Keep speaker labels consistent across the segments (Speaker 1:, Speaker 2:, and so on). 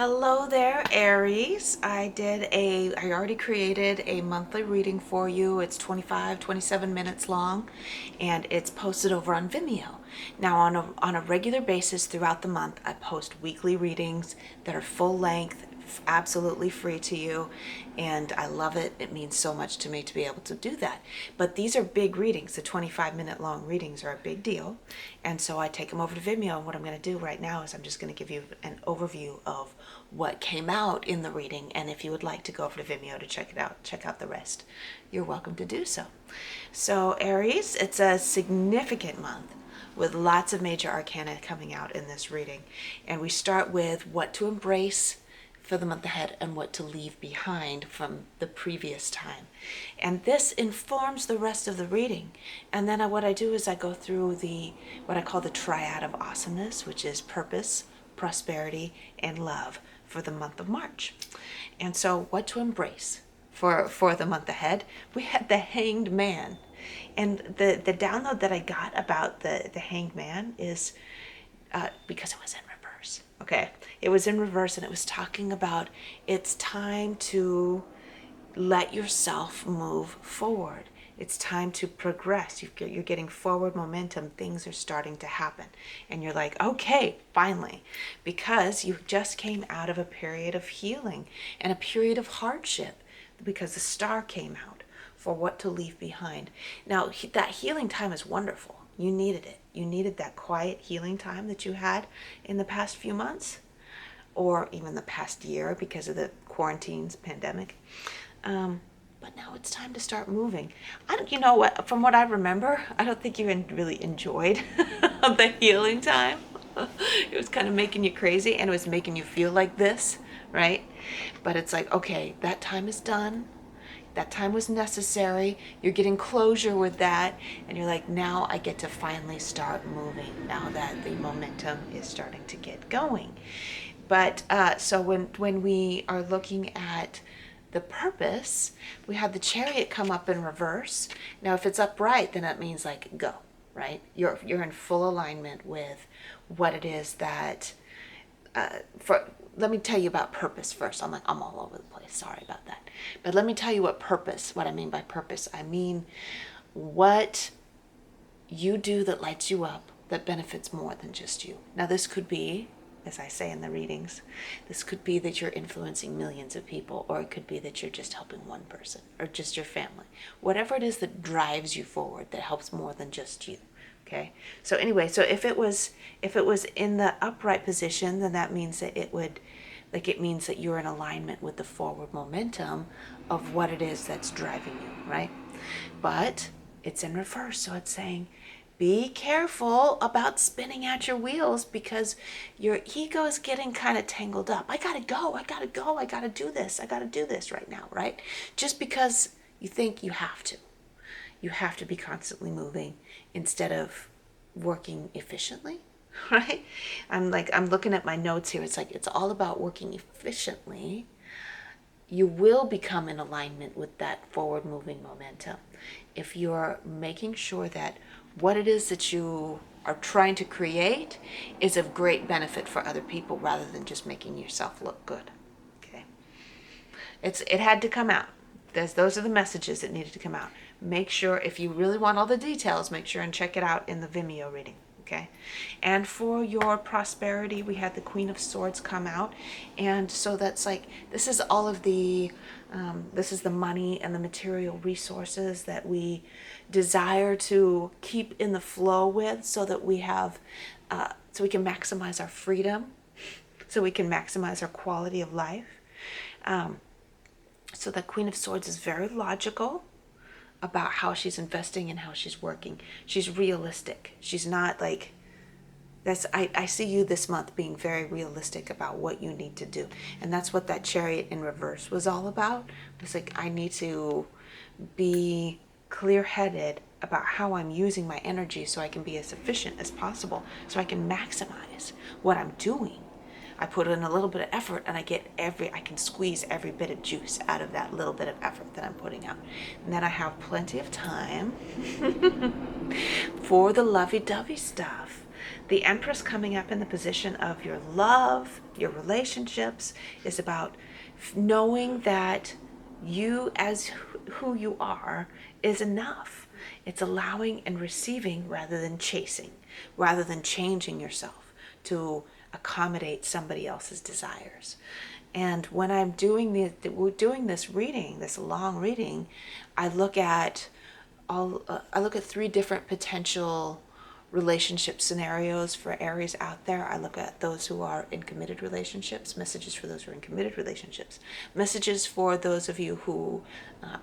Speaker 1: Hello there, Aries. I already created a monthly reading for you. It's 27 minutes long, and it's posted over on Vimeo. Now, on a regular basis throughout the month, I post weekly readings that are full length, absolutely free to you, and I love it. It means so much to me to be able to do that. But these are big readings. The 25-minute long readings are a big deal, and so I take them over to Vimeo. And what I'm going to do right now is I'm just going to give you an overview of what came out in the reading, and if you would like to go over to Vimeo to check it out, check out the rest, you're welcome to do so. So Aries, it's a significant month with lots of major arcana coming out in this reading, and we start with what to embrace for the month ahead and what to leave behind from the previous time. And this informs the rest of the reading. And then what I do is I go through what I call the triad of awesomeness, which is purpose, prosperity, and love for the month of March. And so what to embrace for the month ahead, we had the Hanged Man. And the download that I got about the Hanged Man is because it was in reverse. Okay, it was in reverse, and it was talking about it's time to let yourself move forward. It's time to progress. You're getting forward momentum. Things are starting to happen. And you're like, okay, finally. Because you just came out of a period of healing and a period of hardship because the star came out for what to leave behind. Now, that healing time is wonderful. You needed it. You needed that quiet healing time that you had in the past few months or even the past year because of the quarantines, pandemic. But now it's time to start moving. You know what? From what I remember, I don't think you really enjoyed the healing time. It was kind of making you crazy, and it was making you feel like this, right? But it's like, okay, that time is done. That time was necessary. You're getting closure with that, and you're like, now I get to finally start moving now that the momentum is starting to get going. But so when we are looking at the purpose, we have the Chariot come up in reverse. Now, if it's upright, then that means like go, right? You're in full alignment with what it is that let me tell you about purpose first. I'm all over the place. Sorry about that. But let me tell you what I mean by purpose. I mean what you do that lights you up, that benefits more than just you. Now, this could be, as I say in the readings, this could be that you're influencing millions of people, or it could be that you're just helping one person or just your family. Whatever it is that drives you forward, that helps more than just you. Okay. So anyway, so if it was in the upright position, then that means that it means that you're in alignment with the forward momentum of what it is that's driving you, right? But it's in reverse, so it's saying be careful about spinning out your wheels because your ego is getting kind of tangled up. I gotta go, I gotta do this right now, right? Just because you think you have to. You have to be constantly moving instead of working efficiently, right? I'm looking at my notes here. It's like, it's all about working efficiently. You will become in alignment with that forward moving momentum if you're making sure that what it is that you are trying to create is of great benefit for other people rather than just making yourself look good. Okay. It had to come out. Those are the messages that needed to come out. Make sure, if you really want all the details, make sure and check it out in the Vimeo reading. Okay. And for your prosperity, we had the Queen of Swords come out. And so that's like, this is all of this is the money and the material resources that we desire to keep in the flow with so that we have, so we can maximize our freedom, so we can maximize our quality of life. So the Queen of Swords is very logical about how she's investing and how she's working. She's realistic. She's not like that's. I see you this month being very realistic about what you need to do, and that's what that Chariot in reverse was all about. It's like, I need to be clear-headed about how I'm using my energy so I can be as efficient as possible, so I can maximize what I'm doing. I put in a little bit of effort and I can squeeze every bit of juice out of that little bit of effort that I'm putting out. And then I have plenty of time for the lovey-dovey stuff. The Empress coming up in the position of your love, your relationships, is about knowing that you as who you are is enough. It's allowing and receiving rather than chasing, rather than changing yourself to accommodate somebody else's desires. And when I'm doing this reading, this long reading, I look at I look at three different potential relationship scenarios for Aries out there. I look at those who are in committed relationships, messages for those who are in committed relationships, messages for those of you who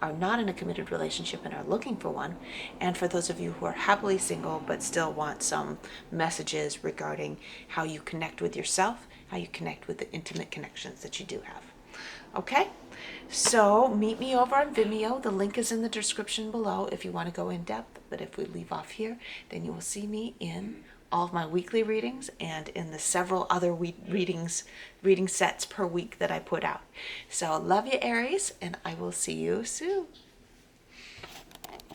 Speaker 1: are not in a committed relationship and are looking for one, and for those of you who are happily single but still want some messages regarding how you connect with yourself, how you connect with the intimate connections that you do have. Okay? So meet me over on Vimeo. The link is in the description below if you want to go in depth. But if we leave off here, then you will see me in all of my weekly readings and in the several other reading sets per week that I put out. So love you, Aries, and I will see you soon.